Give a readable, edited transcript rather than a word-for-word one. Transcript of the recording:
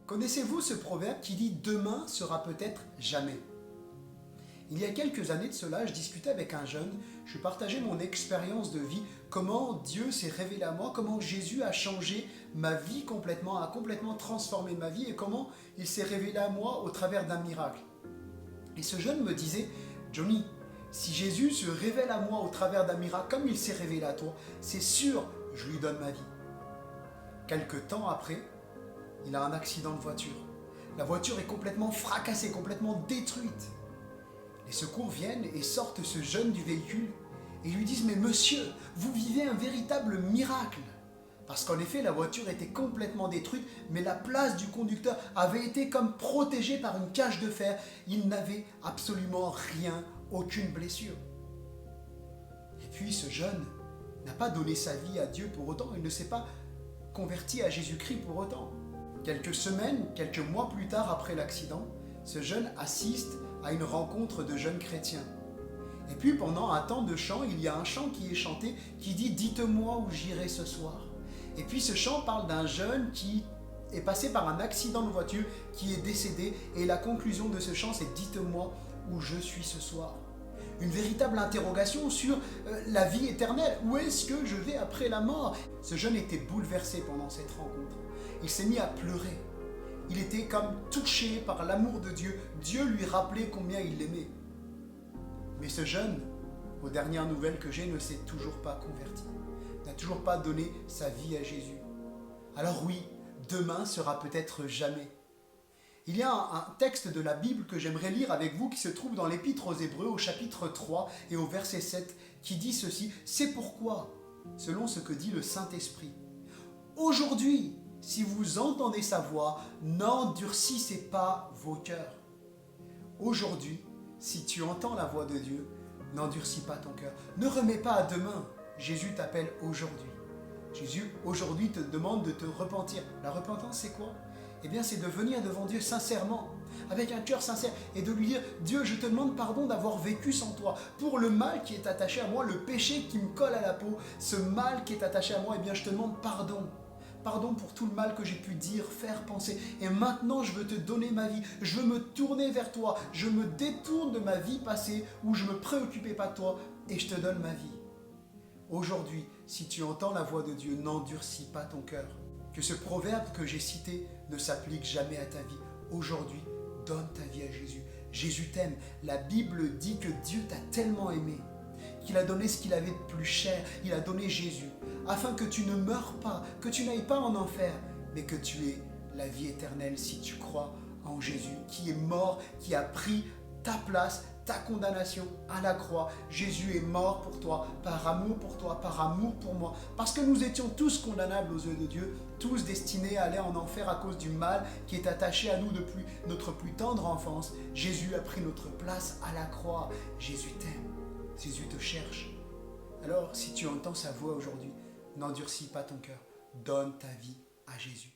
Connaissez-vous ce proverbe qui dit « demain sera peut-être jamais ». Il y a quelques années de cela, je discutais avec un jeune, je lui partageais mon expérience de vie, comment Dieu s'est révélé à moi, comment Jésus a changé ma vie complètement, a complètement transformé ma vie et comment il s'est révélé à moi au travers d'un miracle. Et ce jeune me disait « Johnny, si Jésus se révèle à moi au travers d'un miracle comme il s'est révélé à toi, c'est sûr, je lui donne ma vie. » Quelque temps après, il a un accident de voiture. La voiture est complètement fracassée, complètement détruite. Les secours viennent et sortent ce jeune du véhicule et lui disent « Mais monsieur, vous vivez un véritable miracle !» Parce qu'en effet, la voiture était complètement détruite, mais la place du conducteur avait été comme protégée par une cage de fer. Il n'avait absolument rien, aucune blessure. Et puis ce jeune n'a pas donné sa vie à Dieu pour autant, il ne s'est pas converti à Jésus-Christ pour autant. Quelques semaines, quelques mois plus tard après l'accident, ce jeune assiste à une rencontre de jeunes chrétiens. Et puis pendant un temps de chant, il y a un chant qui est chanté qui dit « Dites-moi où j'irai ce soir ». Et puis ce chant parle d'un jeune qui est passé par un accident de voiture, qui est décédé, et la conclusion de ce chant c'est « Dites-moi où je suis ce soir ». Une véritable interrogation sur la vie éternelle. Où est-ce que je vais après la mort? Ce jeune était bouleversé pendant cette rencontre. Il s'est mis à pleurer. Il était comme touché par l'amour de Dieu. Dieu lui rappelait combien il l'aimait. Mais ce jeune, aux dernières nouvelles que j'ai, ne s'est toujours pas converti. N'a toujours pas donné sa vie à Jésus. Alors oui, demain sera peut-être jamais. Il y a un texte de la Bible que j'aimerais lire avec vous qui se trouve dans l'Épître aux Hébreux au chapitre 3 et au verset 7 qui dit ceci. C'est pourquoi, selon ce que dit le Saint-Esprit, aujourd'hui, si vous entendez sa voix, n'endurcissez pas vos cœurs. Aujourd'hui, si tu entends la voix de Dieu, n'endurcis pas ton cœur. Ne remets pas à demain. Jésus t'appelle aujourd'hui. Jésus, aujourd'hui, te demande de te repentir. La repentance, c'est quoi? Eh bien, c'est de venir devant Dieu sincèrement, avec un cœur sincère, et de lui dire « Dieu, je te demande pardon d'avoir vécu sans toi. Pour le mal qui est attaché à moi, le péché qui me colle à la peau, ce mal qui est attaché à moi, eh bien, je te demande pardon. Pardon pour tout le mal que j'ai pu dire, faire, penser. Et maintenant, je veux te donner ma vie. Je veux me tourner vers toi. Je me détourne de ma vie passée où je ne me préoccupais pas de toi et je te donne ma vie. Aujourd'hui, si tu entends la voix de Dieu, n'endurcis pas ton cœur. Que ce proverbe que j'ai cité ne s'applique jamais à ta vie. Aujourd'hui, donne ta vie à Jésus. Jésus t'aime. La Bible dit que Dieu t'a tellement aimé qu'il a donné ce qu'il avait de plus cher. Il a donné Jésus, afin que tu ne meures pas, que tu n'ailles pas en enfer, mais que tu aies la vie éternelle si tu crois en Jésus, qui est mort, qui a pris ta place, ta condamnation à la croix. Jésus est mort pour toi, par amour pour moi, parce que nous étions tous condamnables aux yeux de Dieu, tous destinés à aller en enfer à cause du mal qui est attaché à nous depuis notre plus tendre enfance. Jésus a pris notre place à la croix. Jésus t'aime, Jésus te cherche. Alors, si tu entends sa voix aujourd'hui, n'endurcis pas ton cœur, donne ta vie à Jésus.